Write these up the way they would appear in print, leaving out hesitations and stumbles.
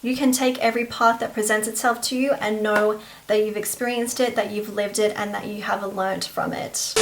You can take every path that presents itself to you and know that you've experienced it, that you've lived it, and that you have learned from it.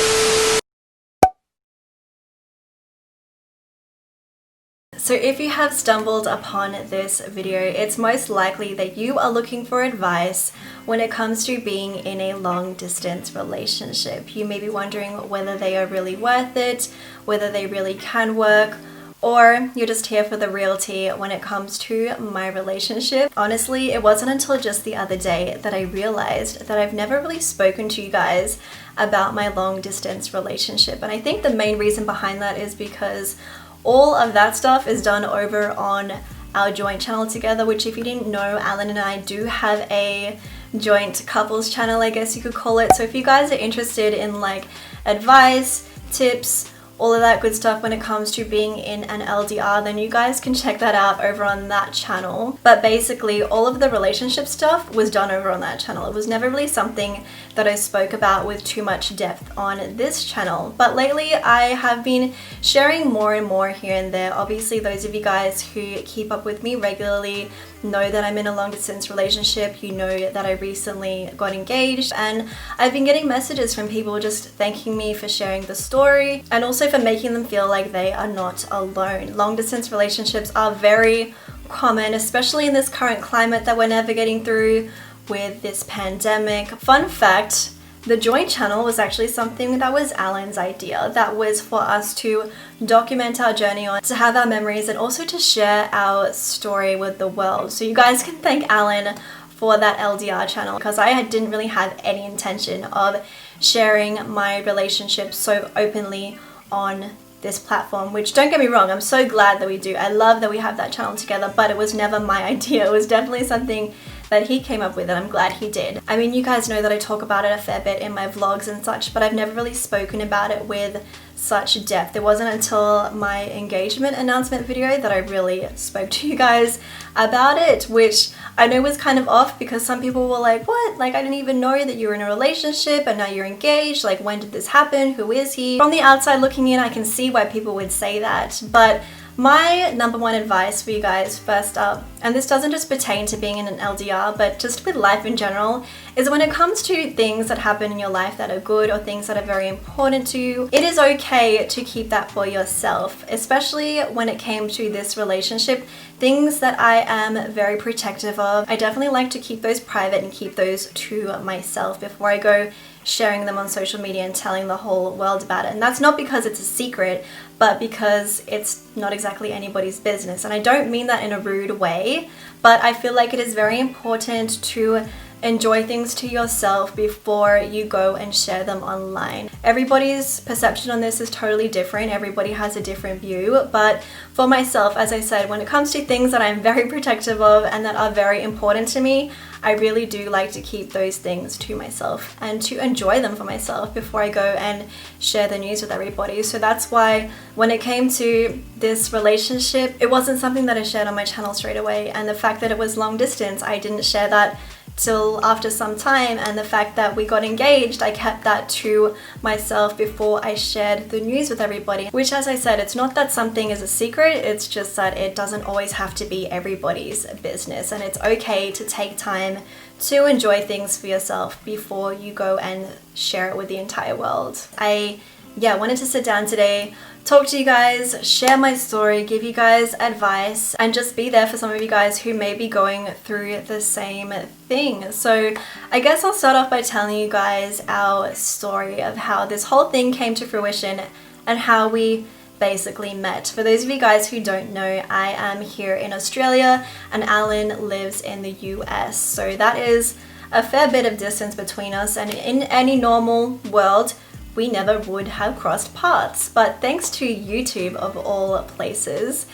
So if you have stumbled upon this video, it's most likely that you are looking for advice when it comes to being in a long distance relationship. You may be wondering whether they are really worth it, whether they really can work, or you're just here for the realty when it comes to my relationship. Honestly, it wasn't until just the other day that I realized that I've never really spoken to you guys about my long distance relationship. And I think the main reason behind that is because all of that stuff is done over on our joint channel together, which if you didn't know, Alan and I do have a joint couples channel, I guess you could call it. So if you guys are interested in like advice, tips, all of that good stuff when it comes to being in an LDR, then you guys can check that out over on that channel. But basically all of the relationship stuff was done over on that channel. It was never really something that I spoke about with too much depth on this channel. But lately I have been sharing more and more here and there. Obviously those of you guys who keep up with me regularly know that I'm in a long distance relationship. You know that I recently got engaged, and I've been getting messages from people just thanking me for sharing the story and also for making them feel like they are not alone. Long distance relationships are very common, especially in this current climate that we're navigating through with this pandemic. Fun fact, the joint channel was actually something that was Alan's idea. That was for us to document our journey on, to have our memories, and also to share our story with the world. So you guys can thank Alan for that LDR channel, because I didn't really have any intention of sharing my relationship so openly on this platform, which, don't get me wrong, I'm so glad that we do. I love that we have that channel together, but it was never my idea. It was definitely something that he came up with, and I'm glad he did. I mean, you guys know that I talk about it a fair bit in my vlogs and such, but I've never really spoken about it with such depth. It wasn't until my engagement announcement video that I really spoke to you guys about it, which I know was kind of off because some people were like, what? Like, I didn't even know that you were in a relationship and now you're engaged. Like, when did this happen? Who is he? From the outside looking in, I can see why people would say that. But my number one advice for you guys, first up, and this doesn't just pertain to being in an LDR, but just with life in general, is when it comes to things that happen in your life that are good or things that are very important to you, it is okay to keep that for yourself, especially when it came to this relationship. Things that I am very protective of, I definitely like to keep those private and keep those to myself before I go sharing them on social media and telling the whole world about it. And that's not because it's a secret, but because it's not exactly anybody's business. And I don't mean that in a rude way, but I feel like it is very important to enjoy things to yourself before you go and share them online. Everybody's perception on this is totally different. Everybody has a different view, but for myself, as I said, when it comes to things that I'm very protective of and that are very important to me, I really do like to keep those things to myself and to enjoy them for myself before I go and share the news with everybody. So that's why when it came to this relationship, it wasn't something that I shared on my channel straight away. And the fact that it was long distance, I didn't share that till after some time, and the fact that we got engaged, I kept that to myself before I shared the news with everybody. Which, as I said, it's not that something is a secret, it's just that it doesn't always have to be everybody's business, and it's okay to take time to enjoy things for yourself before you go and share it with the entire world. I wanted to sit down today, talk to you guys, share my story, give you guys advice, and just be there for some of you guys who may be going through the same thing. So I guess I'll start off by telling you guys our story of how this whole thing came to fruition and how we basically met. For those of you guys who don't know, I am here in Australia and Alan lives in the US. So that is a fair bit of distance between us, and in any normal world, we never would have crossed paths. But thanks to YouTube of all places,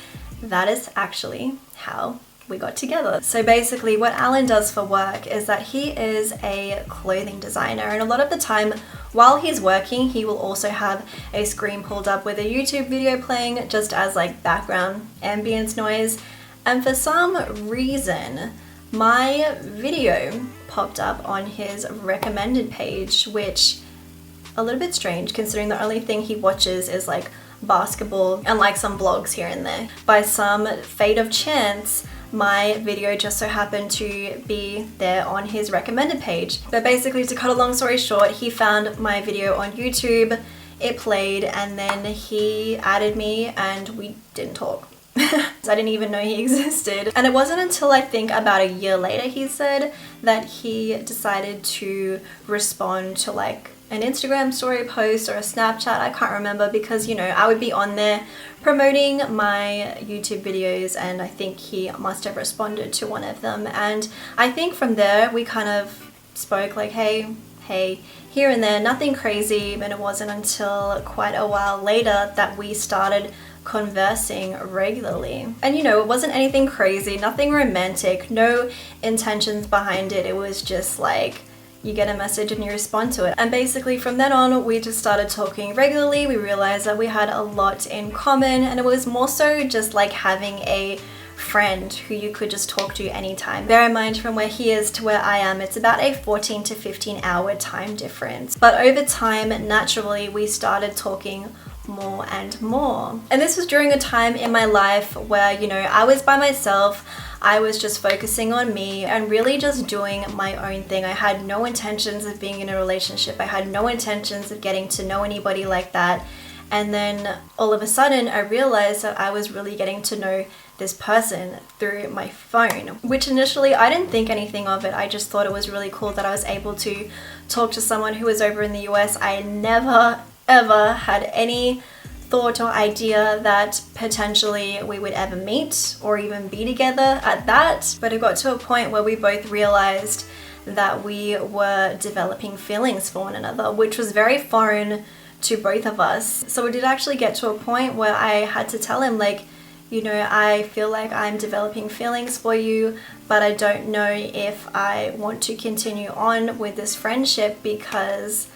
that is actually how we got together. So basically what Alan does for work is that he is a clothing designer, and a lot of the time while he's working, he will also have a screen pulled up with a YouTube video playing just as like background ambience noise. And for some reason, my video popped up on his recommended page, which a little bit strange considering the only thing he watches is like basketball and like some blogs here and there. By some fate of chance, my video just so happened to be there on his recommended page. But basically, to cut a long story short, he found my video on YouTube, it played, and then he added me and we didn't talk. I didn't even know he existed. And it wasn't until I think about a year later, he said, that he decided to respond to like an Instagram story post or a Snapchat, I can't remember, because you know, I would be on there promoting my YouTube videos, and I think he must have responded to one of them. And I think from there we kind of spoke like, hey, here and there, nothing crazy. And it wasn't until quite a while later that we started conversing regularly. And you know, it wasn't anything crazy, nothing romantic, no intentions behind it. It was just like, you get a message and you respond to it. And basically from then on, we just started talking regularly. We realized that we had a lot in common, and it was more so just like having a friend who you could just talk to anytime. Bear in mind, from where he is to where I am, it's about a 14 to 15 hour time difference. But over time, naturally, we started talking more and more. And this was during a time in my life where, you know, I was by myself. I was just focusing on me and really just doing my own thing. I had no intentions of being in a relationship. I had no intentions of getting to know anybody like that. And then all of a sudden I realized that I was really getting to know this person through my phone, which initially I didn't think anything of it. I just thought it was really cool that I was able to talk to someone who was over in the US. I never ever had any thought or idea that potentially we would ever meet or even be together at that. But it got to a point where we both realized that we were developing feelings for one another, which was very foreign to both of us. So it did actually get to a point where I had to tell him, like, you know, I feel like I'm developing feelings for you, but I don't know if I want to continue on with this friendship because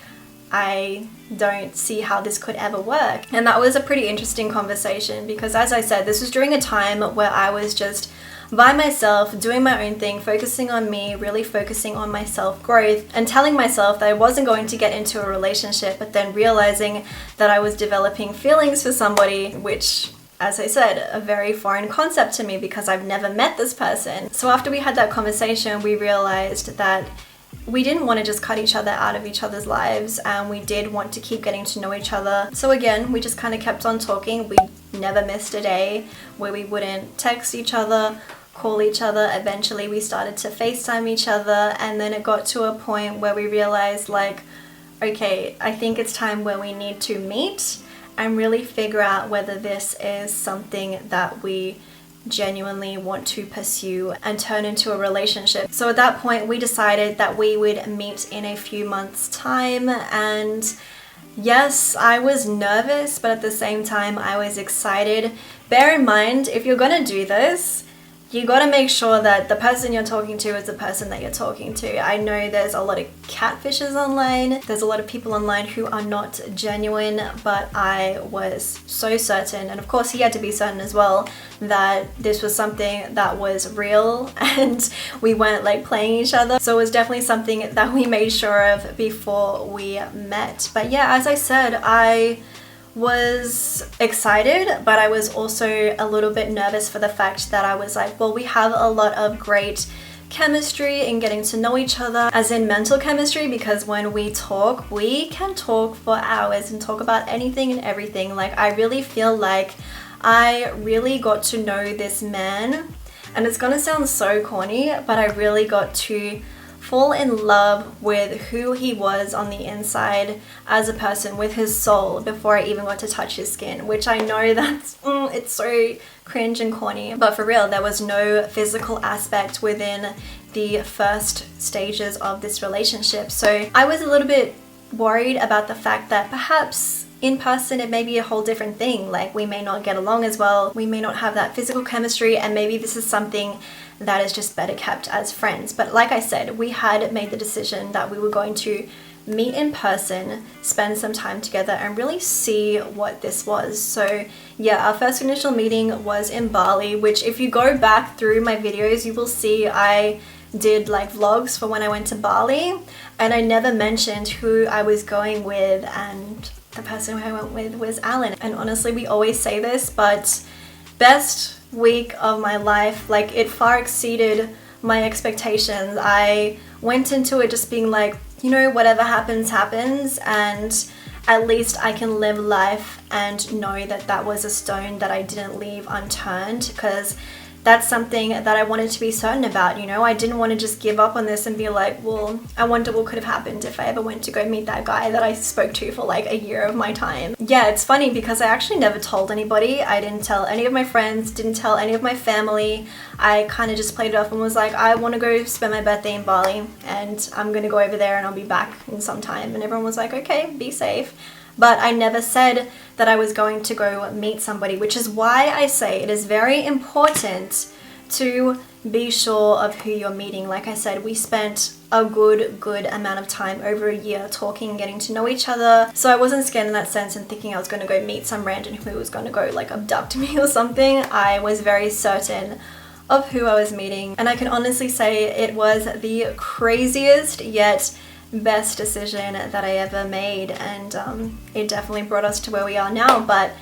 I don't see how this could ever work. And that was a pretty interesting conversation because, as I said, this was during a time where I was just by myself, doing my own thing, focusing on me, really focusing on my self-growth, and telling myself that I wasn't going to get into a relationship, but then realizing that I was developing feelings for somebody, which, as I said, a very foreign concept to me because I've never met this person. So after we had that conversation, we realized that we didn't want to just cut each other out of each other's lives, and we did want to keep getting to know each other. So again, we just kind of kept on talking. We never missed a day where we wouldn't text each other, call each other. Eventually we started to FaceTime each other, and then it got to a point where we realized, like, okay, I think it's time where we need to meet and really figure out whether this is something that we genuinely want to pursue and turn into a relationship. So at that point we decided that we would meet in a few months' time, and yes, I was nervous, but at the same time I was excited. Bear in mind, if you're gonna do this, you gotta make sure that the person you're talking to is the person that you're talking to. I know there's a lot of catfishes online. There's a lot of people online who are not genuine, but I was so certain, and of course he had to be certain as well, that this was something that was real and we weren't like playing each other. So it was definitely something that we made sure of before we met. But yeah, as I said, I was excited, but I was also a little bit nervous for the fact that I was like, well, we have a lot of great chemistry in getting to know each other, as in mental chemistry, because when we talk, we can talk for hours and talk about anything and everything. Like, I really feel like I really got to know this man, and it's gonna sound so corny, but I really got to fall in love with who he was on the inside as a person, with his soul, before I even got to touch his skin, which I know that's it's so cringe and corny, but for real, there was no physical aspect within the first stages of this relationship. So I was a little bit worried about the fact that perhaps in person it may be a whole different thing. Like, we may not get along as well, we may not have that physical chemistry, and maybe this is something that is just better kept as friends. But like I said, we had made the decision that we were going to meet in person, spend some time together, and really see what this was. So yeah, our first initial meeting was in Bali, which if you go back through my videos, you will see I did like vlogs for when I went to Bali, and I never mentioned who I was going with, and the person who I went with was Alan. And honestly, we always say this, but best week of my life. Like, it far exceeded my expectations. I went into it just being like, you know, whatever happens, happens, and at least I can live life and know that that was a stone that I didn't leave unturned, because that's something that I wanted to be certain about, you know. I didn't want to just give up on this and be like, well, I wonder what could have happened if I ever went to go meet that guy that I spoke to for like a year of my time. Yeah, it's funny because I actually never told anybody. I didn't tell any of my friends, didn't tell any of my family. I kind of just played it off and was like, I want to go spend my birthday in Bali and I'm going to go over there and I'll be back in some time. And everyone was like, okay, be safe. But I never said that I was going to go meet somebody, which is why I say it is very important to be sure of who you're meeting. Like I said, we spent a good amount of time, over a year, talking, getting to know each other. So I wasn't scared in that sense and thinking I was going to go meet some random who was going to go like abduct me or something. I was very certain of who I was meeting. And I can honestly say it was the craziest yet best decision that I ever made, and it definitely brought us to where we are now. But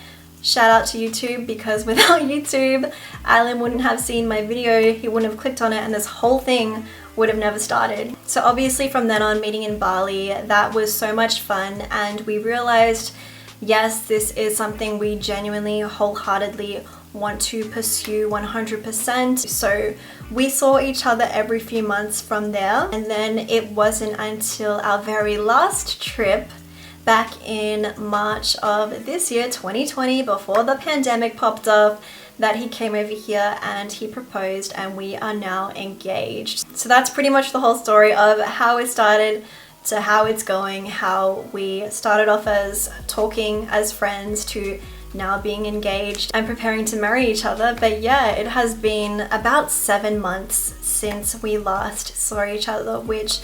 shout out to YouTube, because without YouTube, Alan wouldn't have seen my video, he wouldn't have clicked on it, and this whole thing would have never started. So obviously from then on, meeting in Bali, that was so much fun, and we realized, yes, this is something we genuinely, wholeheartedly want to pursue 100%. So we saw each other every few months from there, and then it wasn't until our very last trip back in March of this year, 2020, before the pandemic popped up, that he came over here and he proposed, and we are now engaged. So that's pretty much the whole story of how it started to how it's going, how we started off as talking as friends to now being engaged and preparing to marry each other. But yeah, it has been about 7 months since we last saw each other, which,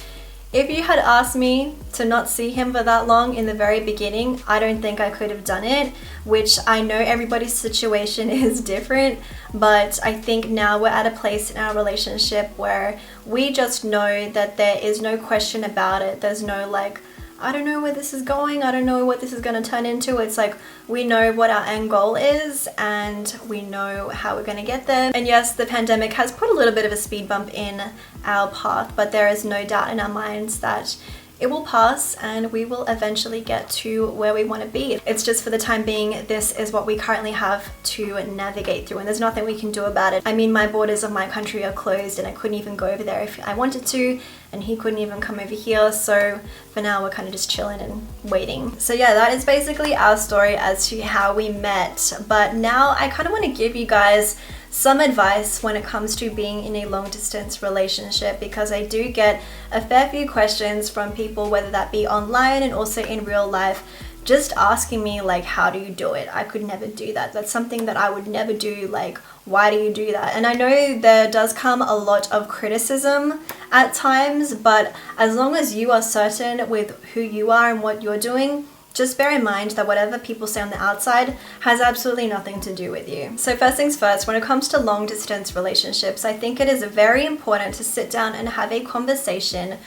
if you had asked me to not see him for that long in the very beginning, I don't think I could have done it, which I know everybody's situation is different, but I think now we're at a place in our relationship where we just know that there is no question about it. There's no like, I don't know where this is going, I don't know what this is going to turn into. It's like, we know what our end goal is and we know how we're going to get there. And yes, the pandemic has put a little bit of a speed bump in our path, but there is no doubt in our minds that it will pass and we will eventually get to where we want to be. It's just, for the time being, this is what we currently have to navigate through, and there's nothing we can do about it. I mean, my borders of my country are closed and I couldn't even go over there if I wanted to, and he couldn't even come over here. So for now, we're kind of just chilling and waiting. So yeah, that is basically our story as to how we met. But now I kind of want to give you guys some advice when it comes to being in a long distance relationship, because I do get a fair few questions from people, whether that be online and also in real life, just asking me like, how do you do it? I could never do that. That's something that I would never do. Like, why do you do that? And I know there does come a lot of criticism at times, but as long as you are certain with who you are and what you're doing, just bear in mind that whatever people say on the outside has absolutely nothing to do with you. So first things first, when it comes to long distance relationships, I think it is very important to sit down and have a conversation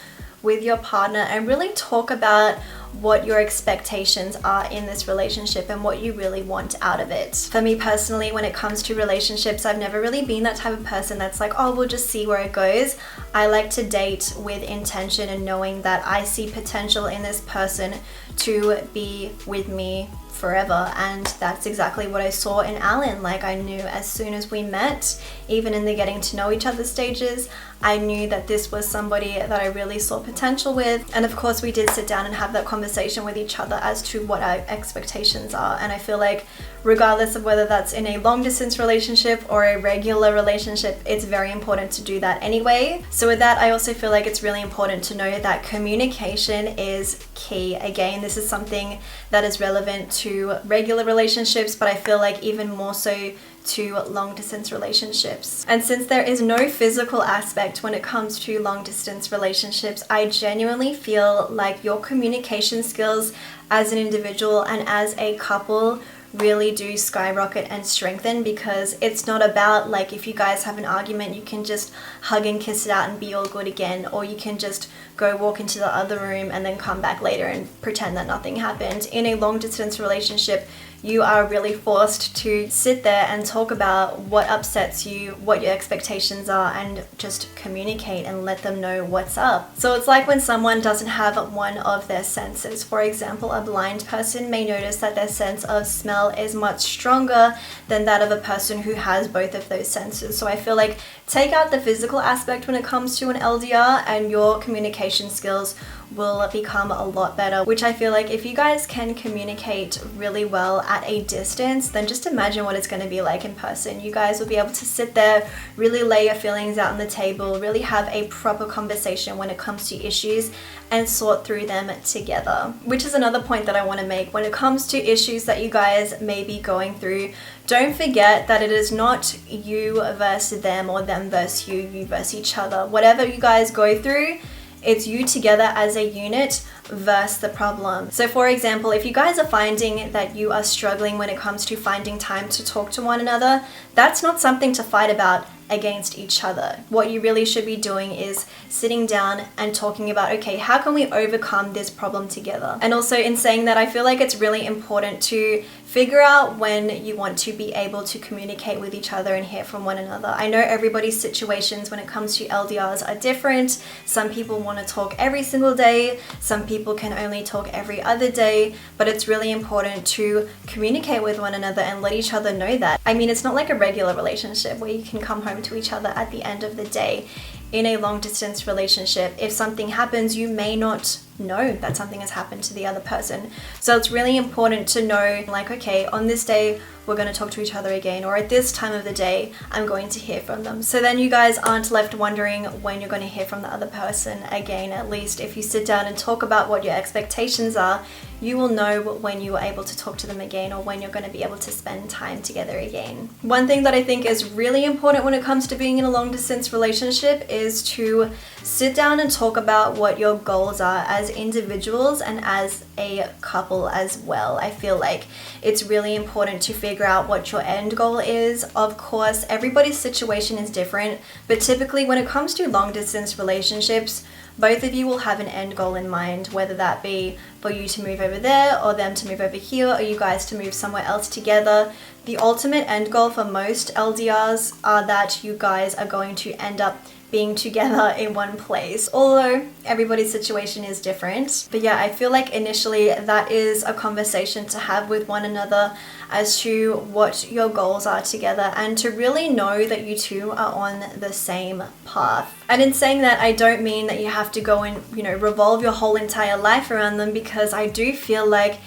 with your partner and really talk about what your expectations are in this relationship and what you really want out of it. For me personally, when it comes to relationships, I've never really been that type of person that's like, oh, we'll just see where it goes. I like to date with intention and knowing that I see potential in this person to be with me forever, and that's exactly what I saw in Alan. Like, I knew as soon as we met, even in the getting to know each other stages, I knew that this was somebody that I really saw potential with. And of course we did sit down and have that conversation with each other as to what our expectations are. And I feel like regardless of whether that's in a long distance relationship or a regular relationship, it's very important to do that anyway. So with that, I also feel like it's really important to know that communication is key. Again, this is something that is relevant to regular relationships, but I feel like even more so to long distance relationships. And since there is no physical aspect when it comes to long distance relationships, I genuinely feel like your communication skills as an individual and as a couple really do skyrocket and strengthen, because it's not about like, if you guys have an argument, you can just hug and kiss it out and be all good again, or you can just go walk into the other room and then come back later and pretend that nothing happened. In a long distance relationship, you are really forced to sit there and talk about what upsets you, what your expectations are, and just communicate and let them know what's up. So it's like when someone doesn't have one of their senses. For example, a blind person may notice that their sense of smell is much stronger than that of a person who has both of those senses. So I feel like take out the physical aspect when it comes to an LDR and your communication skills will become a lot better, which I feel like if you guys can communicate really well at a distance, then just imagine what it's going to be like in person. You guys will be able to sit there, really lay your feelings out on the table, really have a proper conversation when it comes to issues and sort through them together. Which is another point that I want to make. When it comes to issues that you guys may be going through, don't forget that it is not you versus them or them versus you, you versus each other. Whatever you guys go through, it's you together as a unit versus the problem. So for example, if you guys are finding that you are struggling when it comes to finding time to talk to one another, that's not something to fight about against each other. What you really should be doing is sitting down and talking about, okay, how can we overcome this problem together? And also in saying that, I feel like it's really important to figure out when you want to be able to communicate with each other and hear from one another. I know everybody's situations when it comes to LDRs are different. Some people want to talk every single day. Some people can only talk every other day, but it's really important to communicate with one another and let each other know that. I mean, it's not like a regular relationship where you can come home to each other at the end of the day. In a long distance relationship, if something happens, you may not know that something has happened to the other person. So it's really important to know, like, okay, on this day we're going to talk to each other again, or at this time of the day I'm going to hear from them. So then you guys aren't left wondering when you're going to hear from the other person again. At least if you sit down and talk about what your expectations are, you will know when you are able to talk to them again or when you're going to be able to spend time together again. One thing that I think is really important when it comes to being in a long distance relationship is to sit down and talk about what your goals are as individuals and as a couple as well. I feel like it's really important to figure out what your end goal is. Of course, everybody's situation is different, but typically when it comes to long distance relationships, both of you will have an end goal in mind, whether that be for you to move over there or them to move over here or you guys to move somewhere else together. The ultimate end goal for most LDRs are that you guys are going to end up being together in one place, although everybody's situation is different. But yeah, I feel like initially that is a conversation to have with one another as to what your goals are together and to really know that you two are on the same path. And in saying that, I don't mean that you have to go and, revolve your whole entire life around them, because I do feel like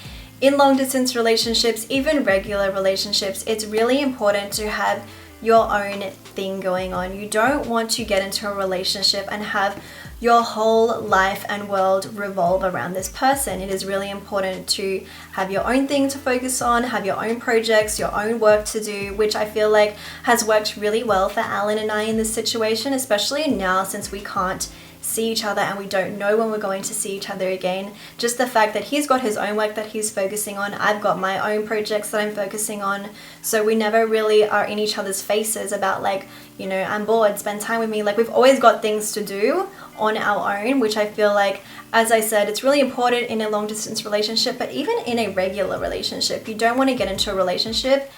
in long distance relationships, even regular relationships, it's really important to have your own thing going on. You don't want to get into a relationship and have your whole life and world revolve around this person. It is really important to have your own thing to focus on, have your own projects, your own work to do, which I feel like has worked really well for Alan and I in this situation, especially now since we can't see each other and we don't know when we're going to see each other again. Just the fact that he's got his own work that he's focusing on, I've got my own projects that I'm focusing on, so we never really are in each other's faces about like, I'm bored, spend time with me. Like, we've always got things to do on our own, which I feel like, as I said, it's really important in a long distance relationship, but even in a regular relationship, you don't want to get into a relationship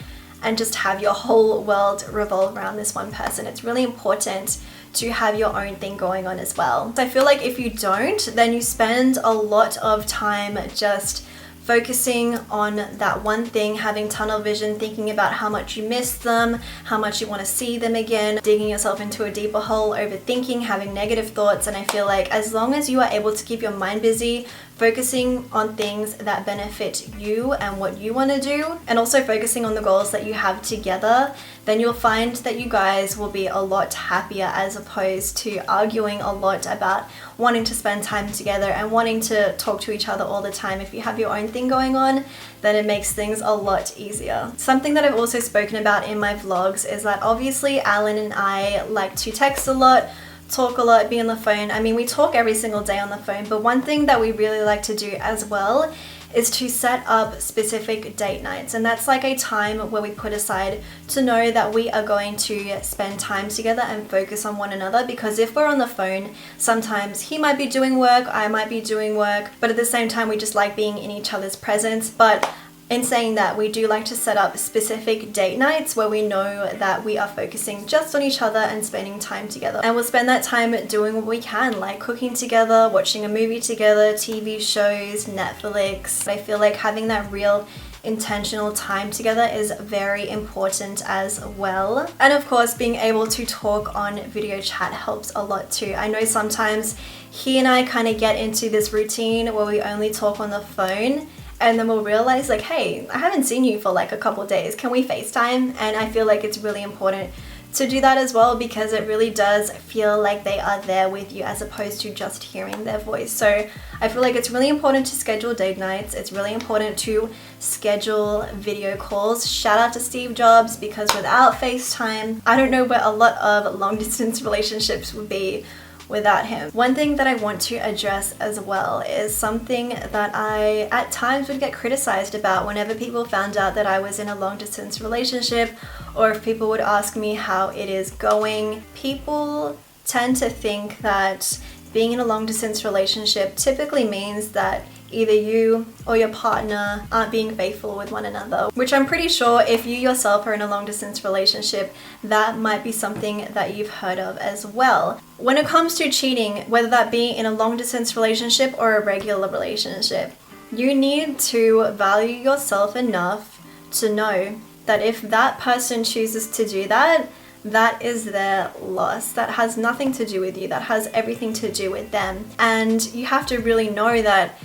and just have your whole world revolve around this one person. It's really important to have your own thing going on as well. So I feel like if you don't, then you spend a lot of time just focusing on that one thing, having tunnel vision, thinking about how much you miss them, how much you want to see them again, digging yourself into a deeper hole, overthinking, having negative thoughts. And I feel like as long as you are able to keep your mind busy, focusing on things that benefit you and what you want to do, and also focusing on the goals that you have together, then you'll find that you guys will be a lot happier, as opposed to arguing a lot about wanting to spend time together and wanting to talk to each other all the time. If you have your own thing going on, then it makes things a lot easier. Something that I've also spoken about in my vlogs is that obviously Alan and I like to text a lot, talk a lot, be on the phone. I mean, we talk every single day on the phone, but one thing that we really like to do as well is to set up specific date nights. And that's like a time where we put aside to know that we are going to spend time together and focus on one another. Because if we're on the phone, sometimes he might be doing work, I might be doing work, but at the same time, we just like being in each other's presence. But In saying that, we do like to set up specific date nights where we know that we are focusing just on each other and spending time together. And we'll spend that time doing what we can, like cooking together, watching a movie together, TV shows, Netflix. I feel like having that real intentional time together is very important as well. And of course, being able to talk on video chat helps a lot too. I know sometimes he and I kind of get into this routine where we only talk on the phone, and then we'll realize like, hey, I haven't seen you for like a couple days. Can we FaceTime? And I feel like it's really important to do that as well, because it really does feel like they are there with you as opposed to just hearing their voice. So I feel like it's really important to schedule date nights. It's really important to schedule video calls. Shout out to Steve Jobs, because without FaceTime, I don't know where a lot of long distance relationships would be without him. One thing that I want to address as well is something that I at times would get criticized about whenever people found out that I was in a long distance relationship, or if people would ask me how it is going. People tend to think that being in a long distance relationship typically means that either you or your partner aren't being faithful with one another, which I'm pretty sure if you yourself are in a long distance relationship, that might be something that you've heard of as well. When it comes to cheating, whether that be in a long distance relationship or a regular relationship, you need to value yourself enough to know that if that person chooses to do that, that is their loss. That has nothing to do with you. That has everything to do with them. And you have to really know that,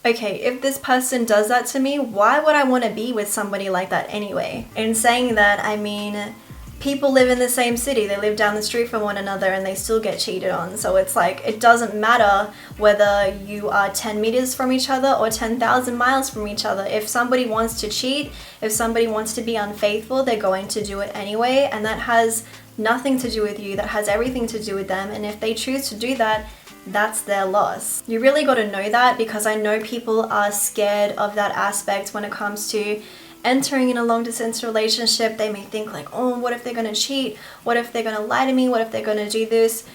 okay, if this person does that to me, why would I want to be with somebody like that anyway? In saying that, I mean, people live in the same city, they live down the street from one another, and they still get cheated on. So it's like, it doesn't matter whether you are 10 meters from each other or 10,000 miles from each other. If somebody wants to cheat, if somebody wants to be unfaithful, they're going to do it anyway, and that has nothing to do with you. That has everything to do with them. And if they choose to do that, that's their loss. You really got to know that, because I know people are scared of that aspect when it comes to entering in a long distance relationship. They may think like, oh, what if they're going to cheat? What if they're going to lie to me? What if they're going to do this?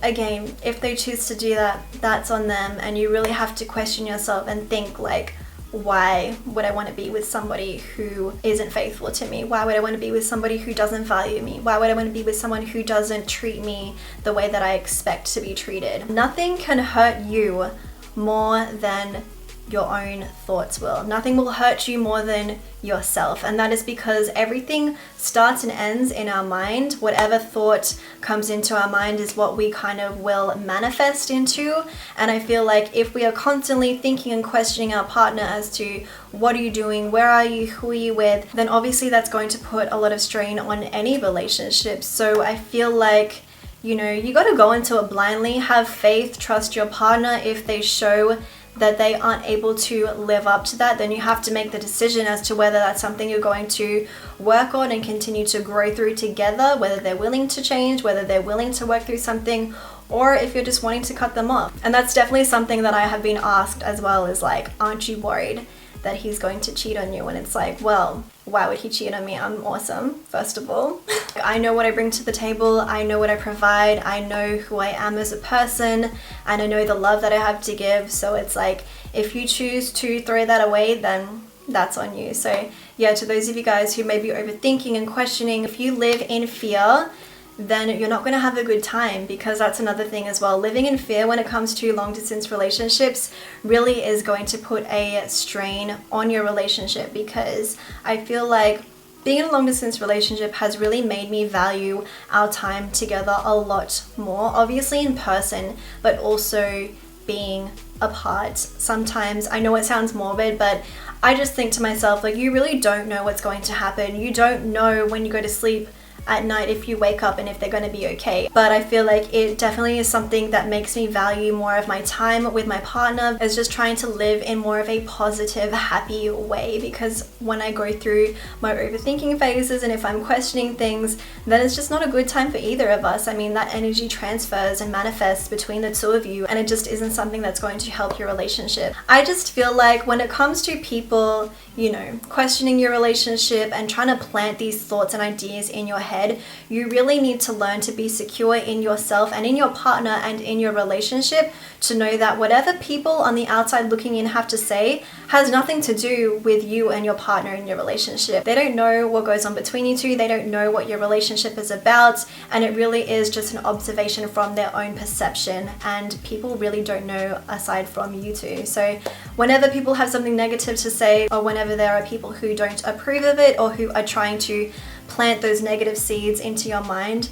Again, if they choose to do that, that's on them. And you really have to question yourself and think like, why would I want to be with somebody who isn't faithful to me? Why would I want to be with somebody who doesn't value me? Why would I want to be with someone who doesn't treat me the way that I expect to be treated? Nothing can hurt you more than your own thoughts will. Nothing will hurt you more than yourself. And that is because everything starts and ends in our mind. Whatever thought comes into our mind is what we kind of will manifest into. And I feel like if we are constantly thinking and questioning our partner as to what are you doing, where are you, who are you with, then obviously that's going to put a lot of strain on any relationship. So I feel like, you know, you got to go into it blindly, have faith, trust your partner. If they show that they aren't able to live up to that, then you have to make the decision as to whether that's something you're going to work on and continue to grow through together, whether they're willing to change, whether they're willing to work through something, or if you're just wanting to cut them off. And that's definitely something that I have been asked as well, is like, aren't you worried that he's going to cheat on you? And it's like, well, why would he cheat on me? I'm awesome, first of all. I know what I bring to the table. I know what I provide. I know who I am as a person, and I know the love that I have to give. So it's like, if you choose to throw that away, then that's on you. So yeah, to those of you guys who may be overthinking and questioning, if you live in fear, then you're not going to have a good time, because that's another thing as well. Living in fear when it comes to long distance relationships really is going to put a strain on your relationship, because I feel like being in a long distance relationship has really made me value our time together a lot more, obviously in person, but also being apart. Sometimes, I know it sounds morbid, but I just think to myself, like, you really don't know what's going to happen. You don't know when you go to sleep at night if you wake up and if they're going to be okay. But I feel like it definitely is something that makes me value more of my time with my partner, is just trying to live in more of a positive, happy way. Because when I go through my overthinking phases and if I'm questioning things, then it's just not a good time for either of us. I mean, that energy transfers and manifests between the two of you, and it just isn't something that's going to help your relationship. I just feel like when it comes to people, you know, questioning your relationship and trying to plant these thoughts and ideas in your head, head. You really need to learn to be secure in yourself and in your partner and in your relationship, to know that whatever people on the outside looking in have to say has nothing to do with you and your partner in your relationship. They don't know what goes on between you two. They don't know what your relationship is about, and it really is just an observation from their own perception, and people really don't know aside from you two. So whenever people have something negative to say, or whenever there are people who don't approve of it or who are trying to plant those negative seeds into your mind,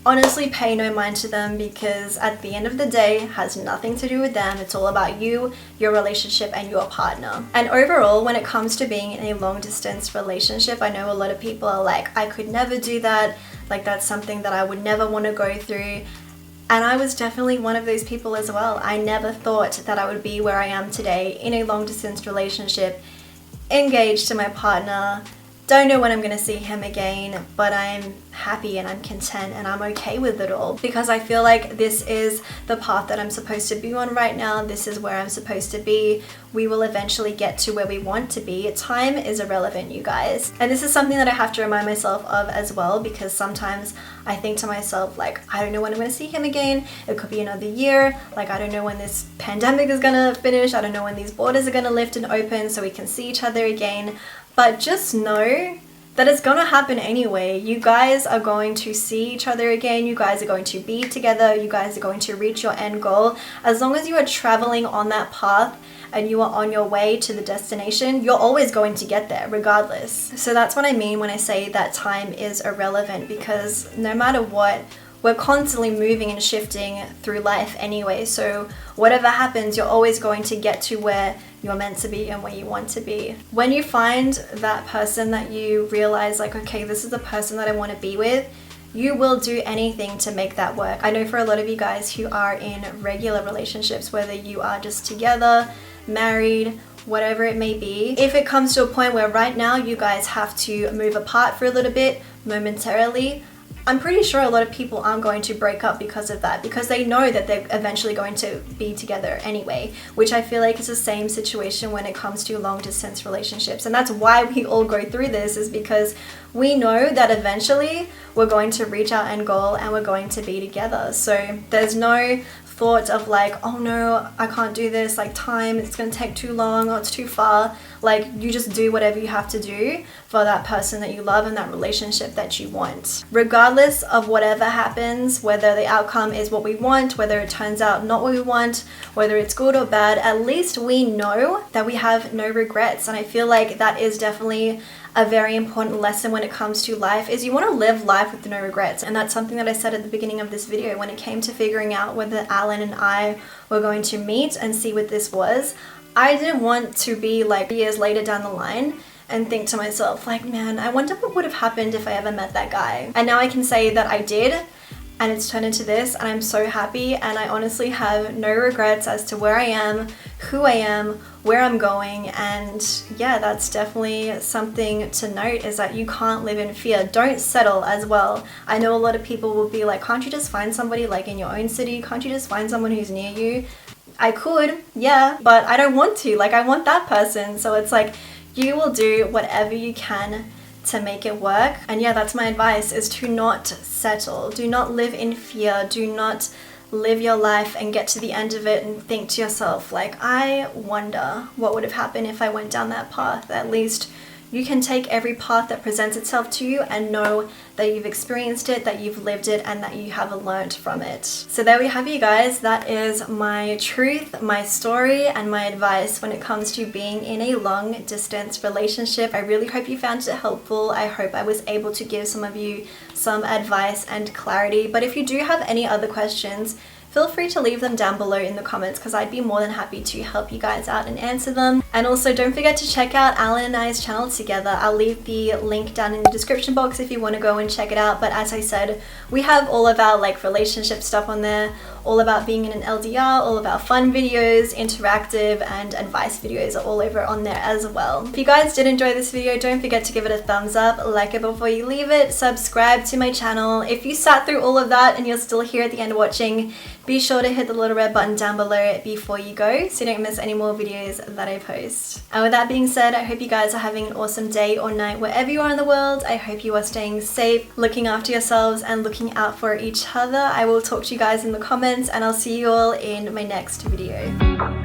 honestly pay no mind to them, because at the end of the day, it has nothing to do with them. It's all about you, your relationship, and your partner. And overall, when it comes to being in a long distance relationship, I know a lot of people are like, I could never do that. Like, that's something that I would never want to go through. And I was definitely one of those people as well. I never thought that I would be where I am today in a long distance relationship, engaged to my partner. Don't know when I'm going to see him again, but I'm happy and I'm content and I'm okay with it all, because I feel like this is the path that I'm supposed to be on right now. This is where I'm supposed to be. We will eventually get to where we want to be. Time is irrelevant, you guys. And this is something that I have to remind myself of as well, because sometimes I think to myself, like, I don't know when I'm going to see him again. It could be another year. Like, I don't know when this pandemic is going to finish. I don't know when these borders are going to lift and open so we can see each other again. But just know that it's gonna happen anyway. You guys are going to see each other again. You guys are going to be together. You guys are going to reach your end goal. As long as you are traveling on that path and you are on your way to the destination, you're always going to get there regardless. So that's what I mean when I say that time is irrelevant, because no matter what, we're constantly moving and shifting through life anyway. So whatever happens, you're always going to get to where you're meant to be and where you want to be. When you find that person that you realize, like, okay, this is the person that I want to be with, you will do anything to make that work. I know for a lot of you guys who are in regular relationships, whether you are just together, married, whatever it may be, if it comes to a point where right now you guys have to move apart for a little bit momentarily, I'm pretty sure a lot of people aren't going to break up because of that, because they know that they're eventually going to be together anyway, which I feel like is the same situation when it comes to long distance relationships. And that's why we all go through this, is because we know that eventually we're going to reach our end goal and we're going to be together. So there's no thought of like, oh no, I can't do this, like time, it's gonna take too long, or it's too far. Like, you just do whatever you have to do for that person that you love and that relationship that you want. Regardless of whatever happens, whether the outcome is what we want, whether it turns out not what we want, whether it's good or bad, at least we know that we have no regrets. And I feel like that is definitely a very important lesson when it comes to life, is you want to live life with no regrets. And that's something that I said at the beginning of this video when it came to figuring out whether Alan and I were going to meet and see what this was. I didn't want to be like years later down the line and think to myself, like, man, I wonder what would have happened if I ever met that guy. And now I can say that I did, and it's turned into this, and I'm so happy, and I honestly have no regrets as to where I am, who I am, where I'm going. And yeah, that's definitely something to note, is that you can't live in fear. Don't settle as well. I know a lot of people will be like, can't you just find somebody like in your own city? Can't you just find someone who's near you? I could, yeah, but I don't want to. Like, I want that person. So it's like, you will do whatever you can to make it work. And yeah, that's my advice, is to not settle. Do not live in fear. Do not live your life and get to the end of it and think to yourself, like, I wonder what would have happened if I went down that path. At least you can take every path that presents itself to you and know that you've experienced it, that you've lived it, and that you have learned from it. So there we have you guys. That is my truth, my story, and my advice when it comes to being in a long distance relationship. I really hope you found it helpful. I hope I was able to give some of you some advice and clarity. But if you do have any other questions, feel free to leave them down below in the comments, because I'd be more than happy to help you guys out and answer them. And also don't forget to check out Alan and I's channel together. I'll leave the link down in the description box if you want to go and check it out. But as I said, we have all of our like relationship stuff on there, all about being in an LDR, all about fun videos, interactive and advice videos are all over on there as well. If you guys did enjoy this video, don't forget to give it a thumbs up, like it before you leave it, subscribe to my channel. If you sat through all of that and you're still here at the end watching, be sure to hit the little red button down below before you go so you don't miss any more videos that I post. And with that being said, I hope you guys are having an awesome day or night wherever you are in the world. I hope you are staying safe, looking after yourselves and looking out for each other. I will talk to you guys in the comments and I'll see you all in my next video.